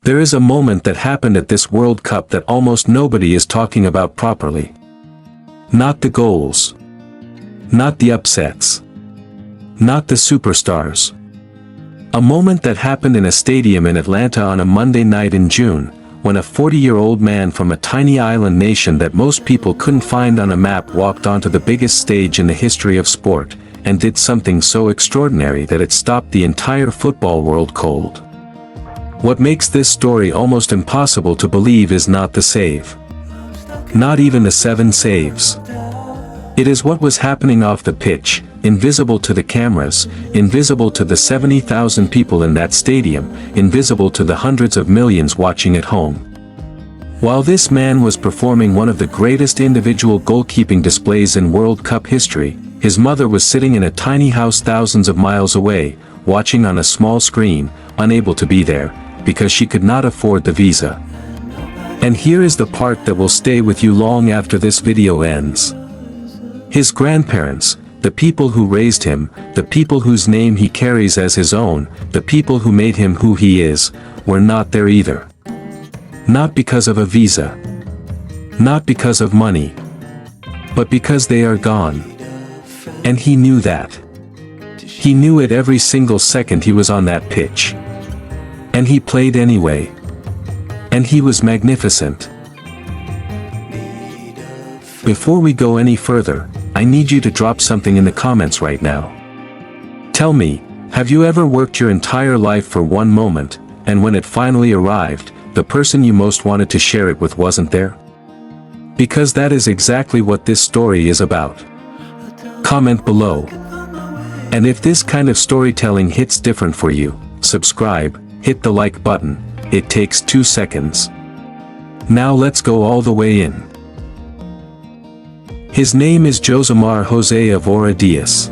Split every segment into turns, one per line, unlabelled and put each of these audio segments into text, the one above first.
There is a moment that happened at this World Cup that almost nobody is talking about properly. Not the goals. Not the upsets. Not the superstars. A moment that happened in a stadium in Atlanta on a Monday night in June, when a 40-year-old man from a tiny island nation that most people couldn't find on a map walked onto the biggest stage in the history of sport, and did something so extraordinary that it stopped the entire football world cold. What makes this story almost impossible to believe is not the save. Not even the 7 saves. It is what was happening off the pitch, invisible to the cameras, invisible to the 70,000 people in that stadium, invisible to the hundreds of millions watching at home. While this man was performing one of the greatest individual goalkeeping displays in World Cup history, his mother was sitting in a tiny house thousands of miles away, watching on a small screen, unable to be there, because she could not afford the visa. And here is the part that will stay with you long after this video ends. His grandparents, the people who raised him, the people whose name he carries as his own, the people who made him who he is, were not there either. Not because of a visa. Not because of money. But because they are gone. And he knew that. He knew it every single second he was on that pitch. And he played anyway. And he was magnificent. Before we go any further, I need you to drop something in the comments right now. Tell me, have you ever worked your entire life for one moment, and when it finally arrived, the person you most wanted to share it with wasn't there? Because that is exactly what this story is about. Comment below. And if this kind of storytelling hits different for you, subscribe, hit the like button, it takes 2 seconds. Now let's go all the way in. His name is Josimar Jose Evora Dias.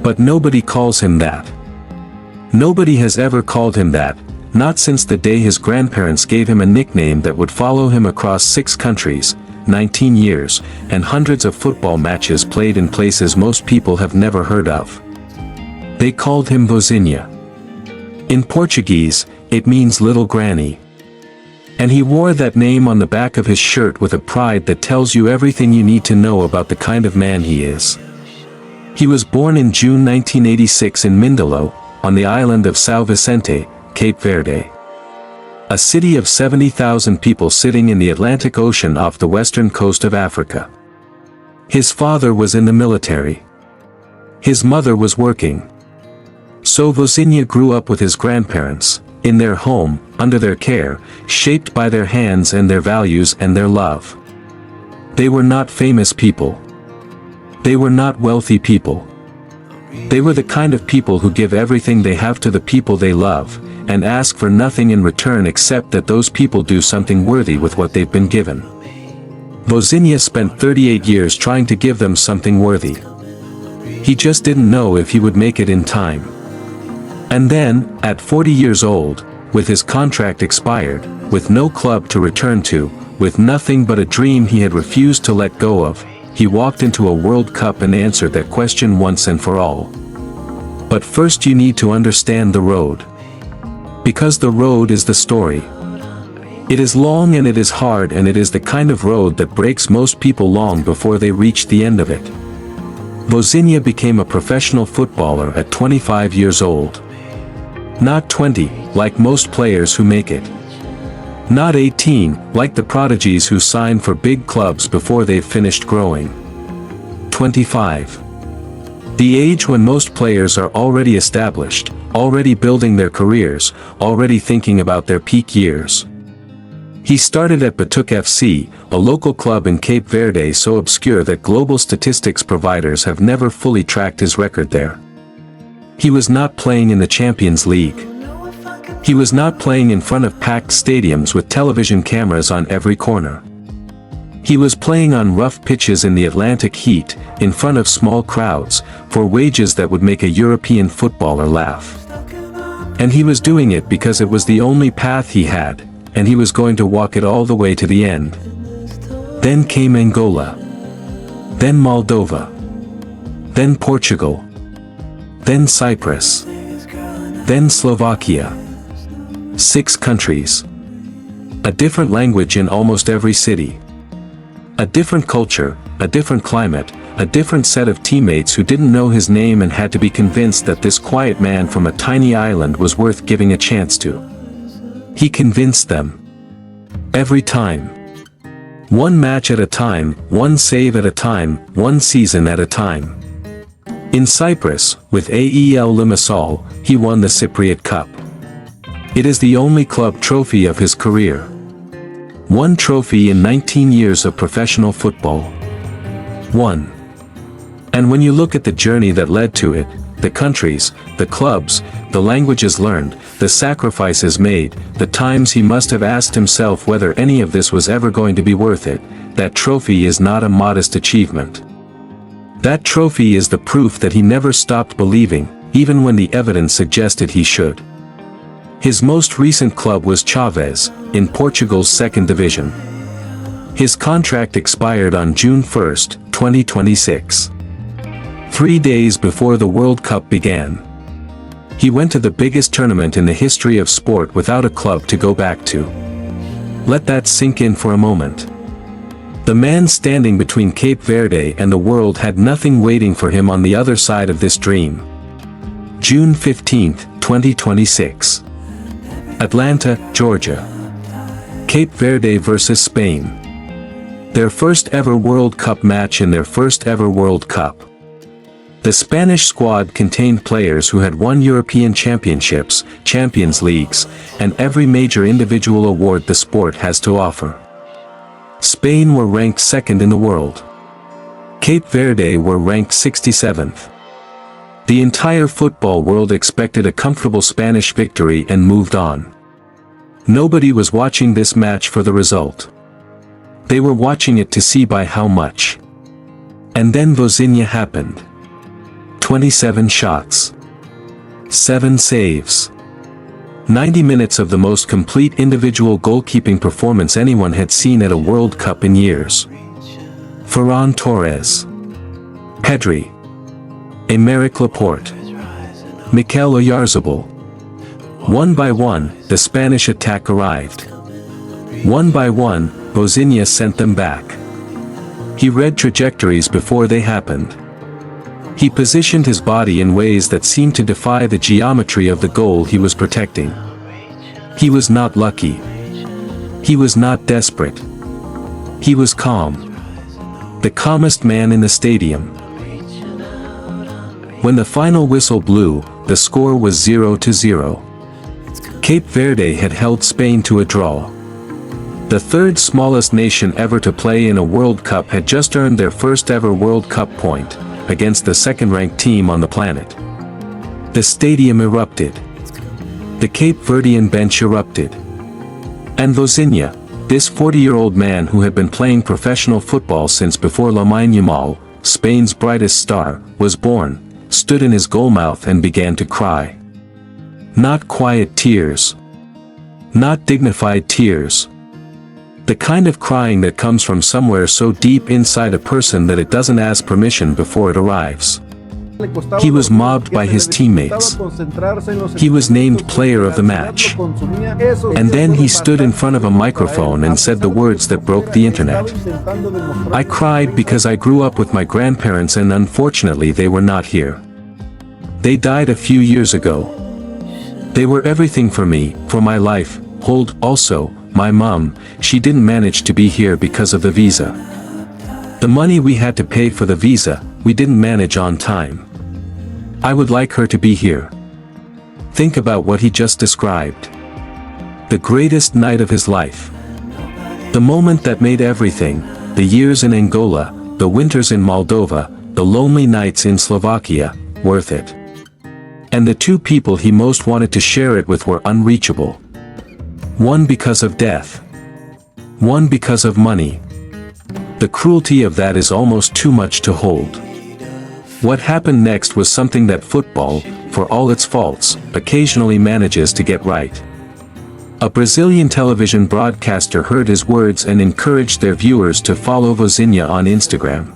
But nobody calls him that. Nobody has ever called him that, not since the day his grandparents gave him a nickname that would follow him across 6 countries, 19 years, and hundreds of football matches played in places most people have never heard of. They called him Vozinha. In Portuguese, it means little granny. And he wore that name on the back of his shirt with a pride that tells you everything you need to know about the kind of man he is. He was born in June 1986 in Mindelo, on the island of São Vicente, Cape Verde. A city of 70,000 people sitting in the Atlantic Ocean off the western coast of Africa. His father was in the military. His mother was working. So Vozinha grew up with his grandparents, in their home, under their care, shaped by their hands and their values and their love. They were not famous people. They were not wealthy people. They were the kind of people who give everything they have to the people they love, and ask for nothing in return except that those people do something worthy with what they've been given. Vozinha spent 38 years trying to give them something worthy. He just didn't know if he would make it in time. And then, at 40 years old, with his contract expired, with no club to return to, with nothing but a dream he had refused to let go of, he walked into a World Cup and answered that question once and for all. But first you need to understand the road. Because the road is the story. It is long and it is hard, and it is the kind of road that breaks most people long before they reach the end of it. Vozinha became a professional footballer at 25 years old. Not 20, like most players who make it. Not 18, like the prodigies who sign for big clubs before they've finished growing. 25. The age when most players are already established, already building their careers, already thinking about their peak years. He started at Batuk FC, a local club in Cape Verde so obscure that global statistics providers have never fully tracked his record there. He was not playing in the Champions League. He was not playing in front of packed stadiums with television cameras on every corner. He was playing on rough pitches in the Atlantic heat, in front of small crowds, for wages that would make a European footballer laugh. And he was doing it because it was the only path he had, and he was going to walk it all the way to the end. Then came Angola. Then Moldova. Then Portugal. Then Cyprus. Then Slovakia. 6 countries. A different language in almost every city. A different culture, a different climate, a different set of teammates who didn't know his name and had to be convinced that this quiet man from a tiny island was worth giving a chance to. He convinced them. Every time. One match at a time, one save at a time, one season at a time. In Cyprus, with AEL Limassol, he won the Cypriot Cup. It is the only club trophy of his career. One trophy in 19 years of professional football. One. And when you look at the journey that led to it, the countries, the clubs, the languages learned, the sacrifices made, the times he must have asked himself whether any of this was ever going to be worth it, that trophy is not a modest achievement. That trophy is the proof that he never stopped believing, even when the evidence suggested he should. His most recent club was Chaves, in Portugal's second division. His contract expired on June 1, 2026. 3 days before the World Cup began. He went to the biggest tournament in the history of sport without a club to go back to. Let that sink in for a moment. The man standing between Cape Verde and the world had nothing waiting for him on the other side of this dream. June 15, 2026. Atlanta, Georgia. Cape Verde vs Spain. Their first ever World Cup match in their first ever World Cup. The Spanish squad contained players who had won European Championships, Champions Leagues, and every major individual award the sport has to offer. Spain were ranked second in the world. Cape Verde were ranked 67th. The entire football world expected a comfortable Spanish victory and moved on. Nobody was watching this match for the result. They were watching it to see by how much. And then Vozinha happened. 27 shots. 7 saves. 90 minutes of the most complete individual goalkeeping performance anyone had seen at a World Cup in years. Ferran Torres. Pedri. Aymeric Laporte. Mikel Oyarzabal. One by one, the Spanish attack arrived. One by one, Vozinha sent them back. He read trajectories before they happened. He positioned his body in ways that seemed to defy the geometry of the goal he was protecting. He was not lucky. He was not desperate. He was calm. The calmest man in the stadium. When the final whistle blew, the score was 0-0. Cape Verde had held Spain to a draw. The third smallest nation ever to play in a World Cup had just earned their first ever World Cup point, against the second-ranked team on the planet. The stadium erupted. The Cape Verdean bench erupted. And Vozinha, this 40-year-old man who had been playing professional football since before Lamine Yamal, Spain's brightest star, was born, stood in his goalmouth and began to cry. Not quiet tears. Not dignified tears. The kind of crying that comes from somewhere so deep inside a person that it doesn't ask permission before it arrives. He was mobbed by his teammates. He was named player of the match. And then he stood in front of a microphone and said the words that broke the internet. I cried because I grew up with my grandparents and unfortunately they were not here. They died a few years ago. They were everything for me, for my life. Also, my mom, she didn't manage to be here because of the visa. The money we had to pay for the visa, we didn't manage on time. I would like her to be here. Think about what he just described. The greatest night of his life. The moment that made everything, the years in Angola, the winters in Moldova, the lonely nights in Slovakia, worth it. And the two people he most wanted to share it with were unreachable. One because of death. One because of money. The cruelty of that is almost too much to hold. What happened next was something that football, for all its faults, occasionally manages to get right. A Brazilian television broadcaster heard his words and encouraged their viewers to follow Vozinha on Instagram.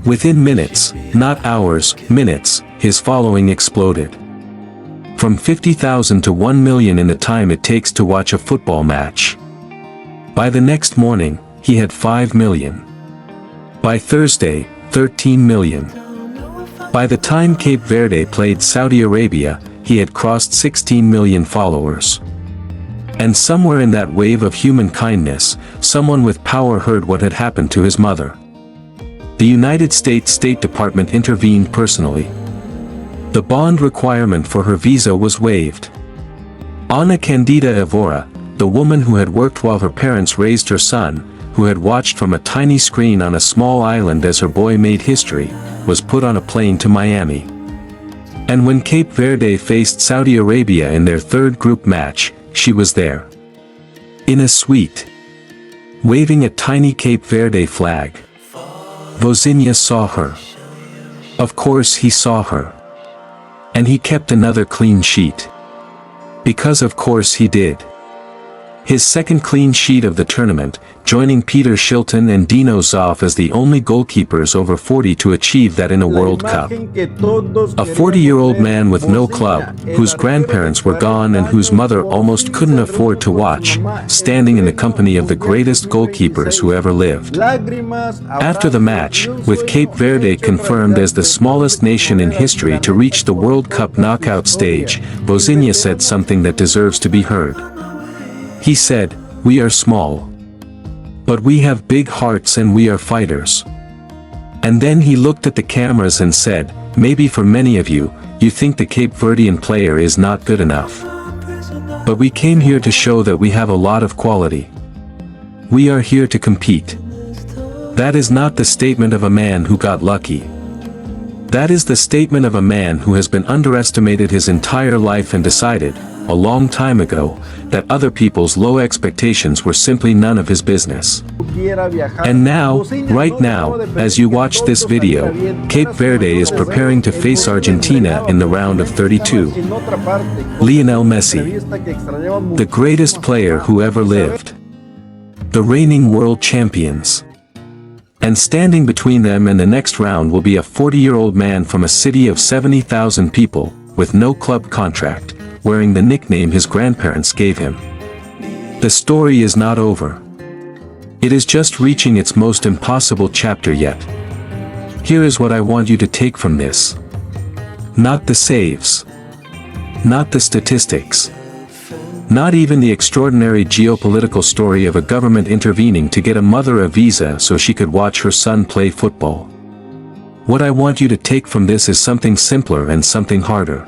Within minutes, not hours, minutes, his following exploded. From 50,000 to 1 million in the time it takes to watch a football match. By the next morning, he had 5 million. By Thursday, 13 million. By the time Cape Verde played Saudi Arabia, he had crossed 16 million followers. And somewhere in that wave of human kindness, someone with power heard what had happened to his mother. The United States State Department intervened personally. The bond requirement for her visa was waived. Ana Candida Evora, the woman who had worked while her parents raised her son, who had watched from a tiny screen on a small island as her boy made history, was put on a plane to Miami. And when Cape Verde faced Saudi Arabia in their third group match, she was there. In a suite. Waving a tiny Cape Verde flag. Vozinha saw her. Of course he saw her. And he kept another clean sheet. Because of course he did. His second clean sheet of the tournament, joining Peter Shilton and Dino Zoff as the only goalkeepers over 40 to achieve that in a World Cup. A 40-year-old man with no club, whose grandparents were gone and whose mother almost couldn't afford to watch, standing in the company of the greatest goalkeepers who ever lived. After the match, with Cape Verde confirmed as the smallest nation in history to reach the World Cup knockout stage, Vozinha said something that deserves to be heard. He said, "We are small. But we have big hearts and we are fighters." And then he looked at the cameras and said, "Maybe for many of you, you think the Cape Verdean player is not good enough. But we came here to show that we have a lot of quality. We are here to compete." That is not the statement of a man who got lucky. That is the statement of a man who has been underestimated his entire life and decided, a long time ago, that other people's low expectations were simply none of his business. And now, right now, as you watch this video, Cape Verde is preparing to face Argentina in the round of 32. Lionel Messi. The greatest player who ever lived. The reigning world champions. And standing between them and the next round will be a 40-year-old man from a city of 70,000 people, with no club contract, wearing the nickname his grandparents gave him. The story is not over. It is just reaching its most impossible chapter yet. Here is what I want you to take from this. Not the saves. Not the statistics. Not even the extraordinary geopolitical story of a government intervening to get a mother a visa so she could watch her son play football. What I want you to take from this is something simpler and something harder.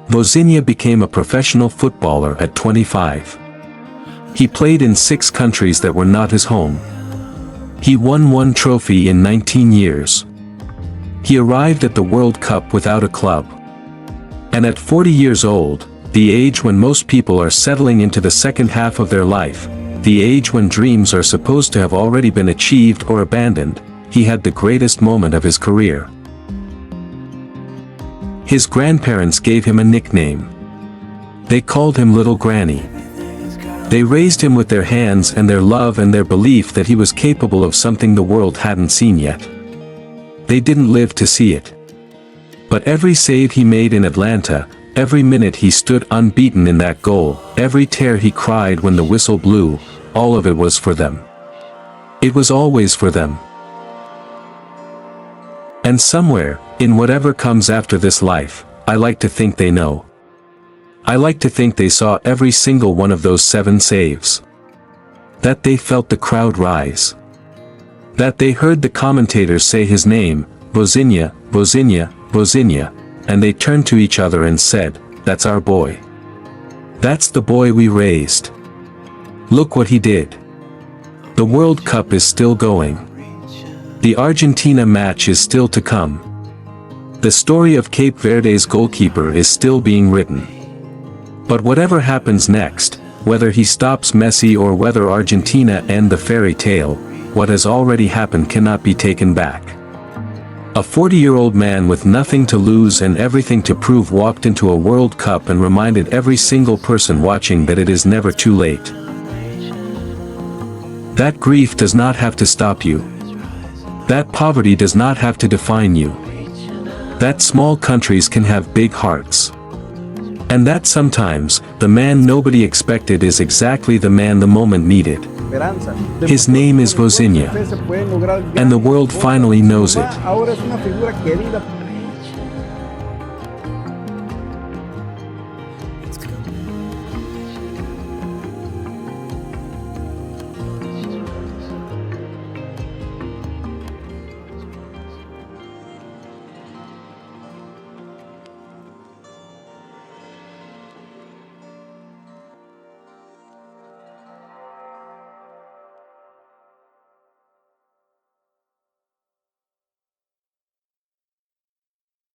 Vozinha became a professional footballer at 25. He played in 6 countries that were not his home. He won 1 trophy in 19 years. He arrived at the World Cup without a club. And at 40 years old, the age when most people are settling into the second half of their life, the age when dreams are supposed to have already been achieved or abandoned, he had the greatest moment of his career. His grandparents gave him a nickname. They called him Little Granny. They raised him with their hands and their love and their belief that he was capable of something the world hadn't seen yet. They didn't live to see it. But every save he made in Atlanta, every minute he stood unbeaten in that goal, every tear he cried when the whistle blew, all of it was for them. It was always for them. And somewhere, in whatever comes after this life, I like to think they know. I like to think they saw every single one of those 7 saves. That they felt the crowd rise. That they heard the commentators say his name, Vozinha, Vozinha, Vozinha, and they turned to each other and said, "That's our boy. That's the boy we raised. Look what he did." The World Cup is still going. The Argentina match is still to come. The story of Cape Verde's goalkeeper is still being written. But whatever happens next, whether he stops Messi or whether Argentina end the fairy tale, what has already happened cannot be taken back. A 40-year-old man with nothing to lose and everything to prove walked into a World Cup and reminded every single person watching that it is never too late. That grief does not have to stop you. That poverty does not have to define you. That small countries can have big hearts. And that sometimes, the man nobody expected is exactly the man the moment needed. His name is Vozinha. And the world finally knows it.